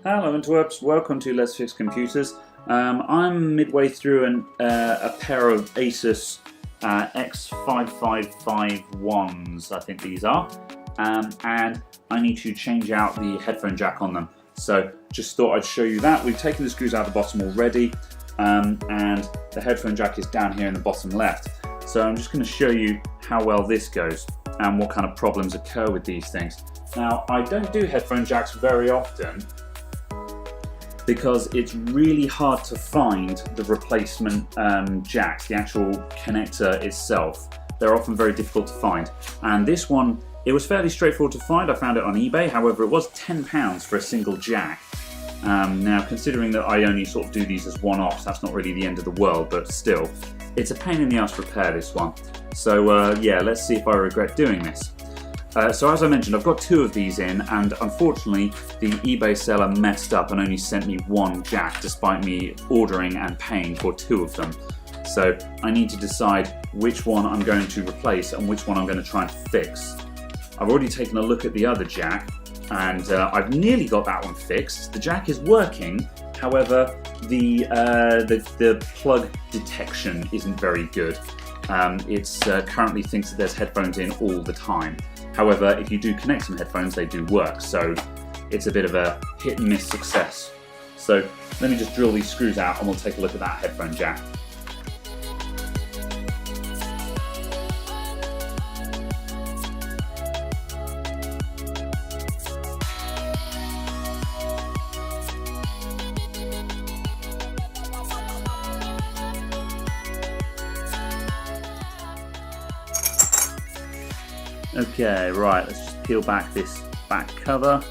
Hello interwebs, welcome to Let's Fix Computers. I'm midway through a pair of Asus X551s, I think these are, and I need to change out the headphone jack on them. So just thought I'd show you that. We've taken the screws out of the bottom already, and the headphone jack is down here in the bottom left. So I'm just going to show you how well this goes and what kind of problems occur with these things. Now, I don't do headphone jacks very often, because it's really hard to find the replacement jacks, the actual connector itself. They're often very difficult to find. And this one, it was fairly straightforward to find. I found it on eBay, however it was £10 for a single jack. Now considering that I only sort of do these as one-offs, that's not really the end of the world, but still, it's a pain in the ass to repair this one. So yeah, let's see if I regret doing this. So as I mentioned, I've got two of these in, and unfortunately the eBay seller messed up and only sent me one jack despite me ordering and paying for two of them. So I need to decide which one I'm going to replace and which one I'm going to try and fix. I've already taken a look at the other jack, and I've nearly got that one fixed. The jack is working, however the plug detection isn't very good. It currently thinks that there's headphones in all the time. However, if you do connect some headphones, they do work, so it's a bit of a hit and miss success. So let me just drill these screws out and we'll take a look at that headphone jack. Okay, right, let's just peel back this back cover.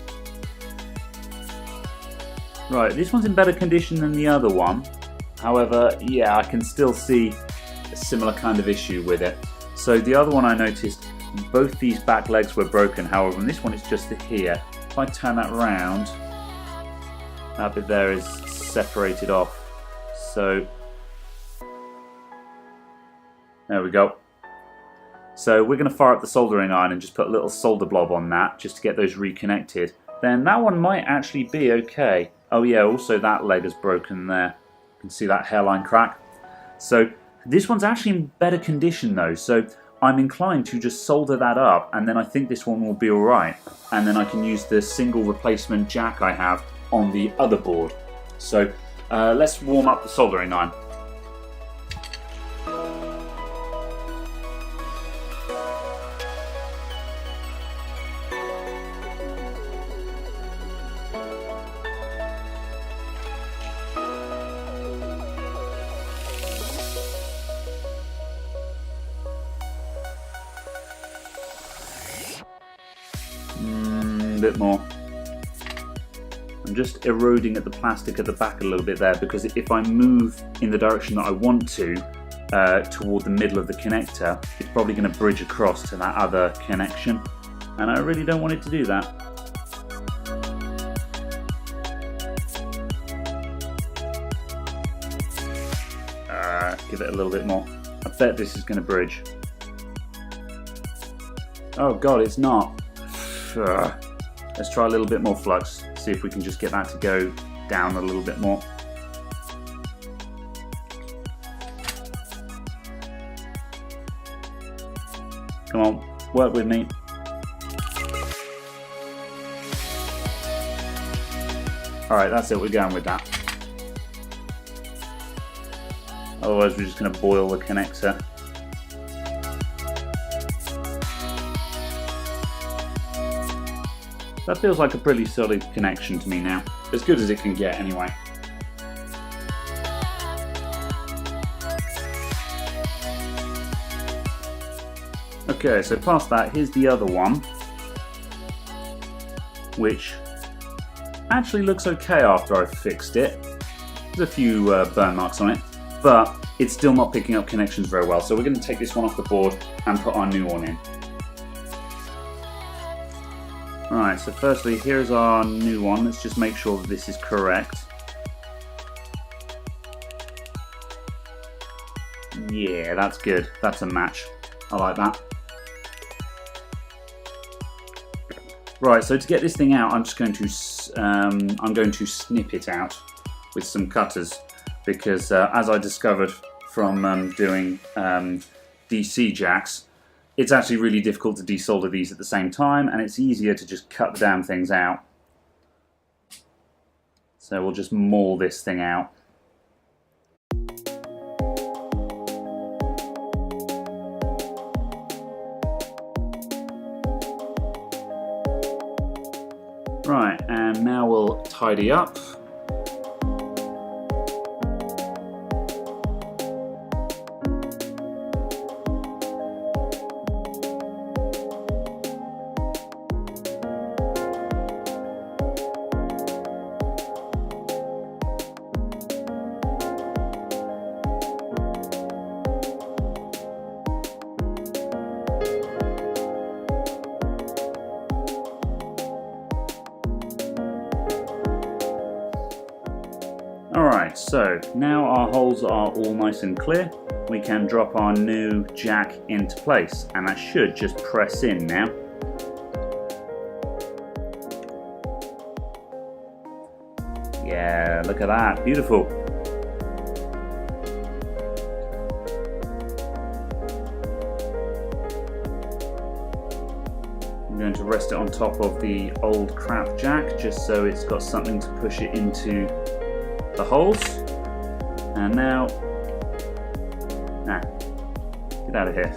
Right, this one's in better condition than the other one. However, yeah, I can still see a similar kind of issue with it. So the other one I noticed, both these back legs were broken. However, on this one it's just here. If I turn that round, that bit there is separated off. So, there we go. So we're going to fire up the soldering iron and just put a little solder blob on that just to get those reconnected. Then that one might actually be okay. Oh yeah, also that leg is broken there. You can see that hairline crack. So this one's actually in better condition though, so I'm inclined to just solder that up, and then I think this one will be alright. And then I can use the single replacement jack I have on the other board. So let's warm up the soldering iron. Bit more. I'm just eroding at the plastic at the back a little bit there, because if I move in the direction that I want to toward the middle of the connector, it's probably going to bridge across to that other connection, and I really don't want it to do that. Give it a little bit more. I bet this is going to bridge. Oh god, it's not. Let's try a little bit more flux, see if we can just get that to go down a little bit more. Come on, work with me. Alright, that's it, we're going with that. Otherwise we're just going to boil the connector. That feels like a pretty solid connection to me now. As good as it can get anyway. Okay, so past that, here's the other one, which actually looks okay after I've fixed it. There's a few burn marks on it, but it's still not picking up connections very well. So we're going to take this one off the board and put our new one in. Alright, so firstly, here's our new one. Let's just make sure that this is correct. Yeah, that's good. That's a match. I like that. Right, so to get this thing out, I'm just going to snip it out with some cutters, because as I discovered from doing DC jacks, it's actually really difficult to desolder these at the same time, and it's easier to just cut the damn things out. So we'll just maul this thing out. Right, and now we'll tidy up. Alright, so now our holes are all nice and clear, we can drop our new jack into place, and that should just press in now. Yeah, look at that, beautiful. I'm going to rest it on top of the old crap jack, just so it's got something to push it into the holes. And now, get out of here.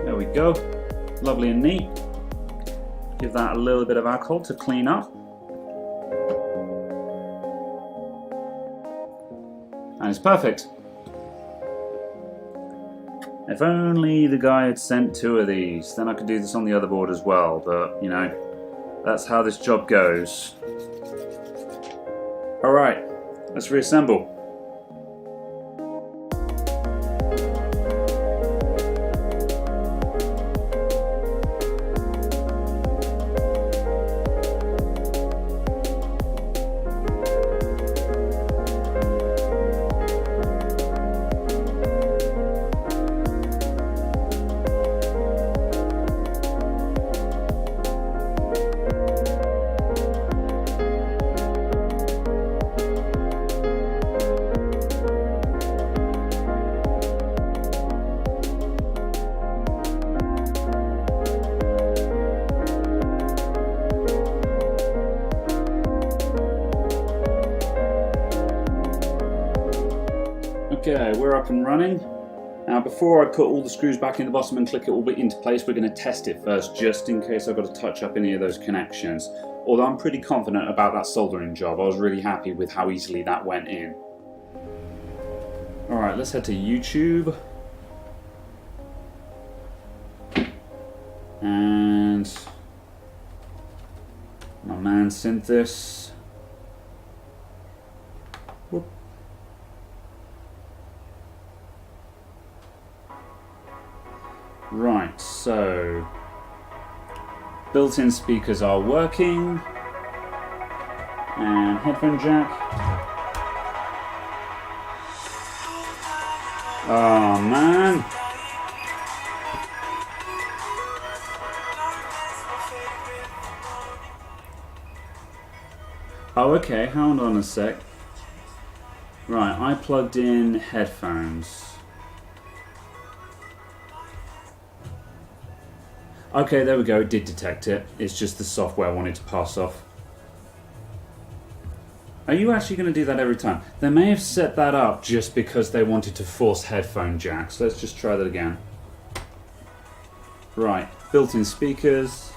There we go, lovely and neat. Give that a little bit of alcohol to clean up. And it's perfect. If only the guy had sent 2 of these, then I could do this on the other board as well, but you know, that's how this job goes. Alright, let's reassemble. Okay, we're up and running. Now before I put all the screws back in the bottom and click it all into place, we're going to test it first, just in case I've got to touch up any of those connections. Although I'm pretty confident about that soldering job, I was really happy with how easily that went in. Alright, let's head to YouTube. And my man Synthis. Whoop. Right, so built-in speakers are working, and headphone jack. Oh man. Oh okay, hold on a sec. Right, I plugged in headphones. Okay, there we go, it did detect it. It's just the software wanted to pass off. Are you actually going to do that every time? They may have set that up just because they wanted to force headphone jacks. Let's just try that again. Right, built-in speakers.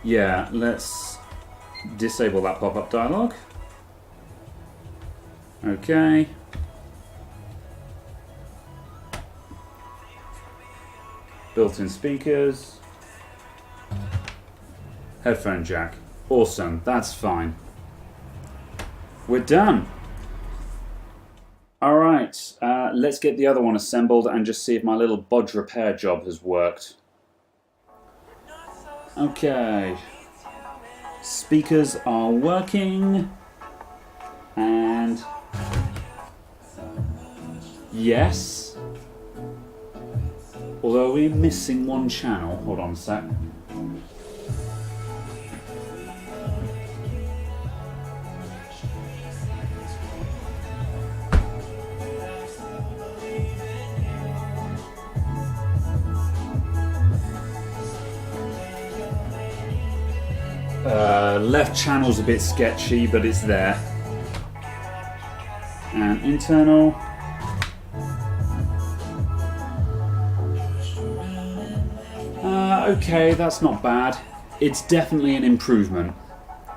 Yeah, let's disable that pop-up dialog. Okay. Built-in speakers. Headphone jack. Awesome, that's fine. We're done. Alright, let's get the other one assembled and just see if my little bodge repair job has worked. Okay. Speakers are working. And... yes. Although we're missing one channel. Hold on a sec. Left channel's a bit sketchy, but it's there. And internal. Okay, that's not bad. It's definitely an improvement.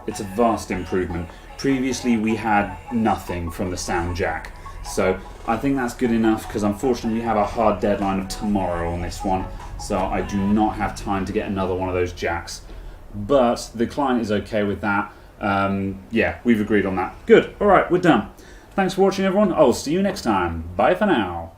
It's a vast improvement. Previously we had nothing from the sound jack. So I think that's good enough, because unfortunately we have a hard deadline of tomorrow on this one. So I do not have time to get another one of those jacks. But the client is okay with that. Yeah, we've agreed on that. Good. Alright, we're done. Thanks for watching, everyone. I'll see you next time. Bye for now.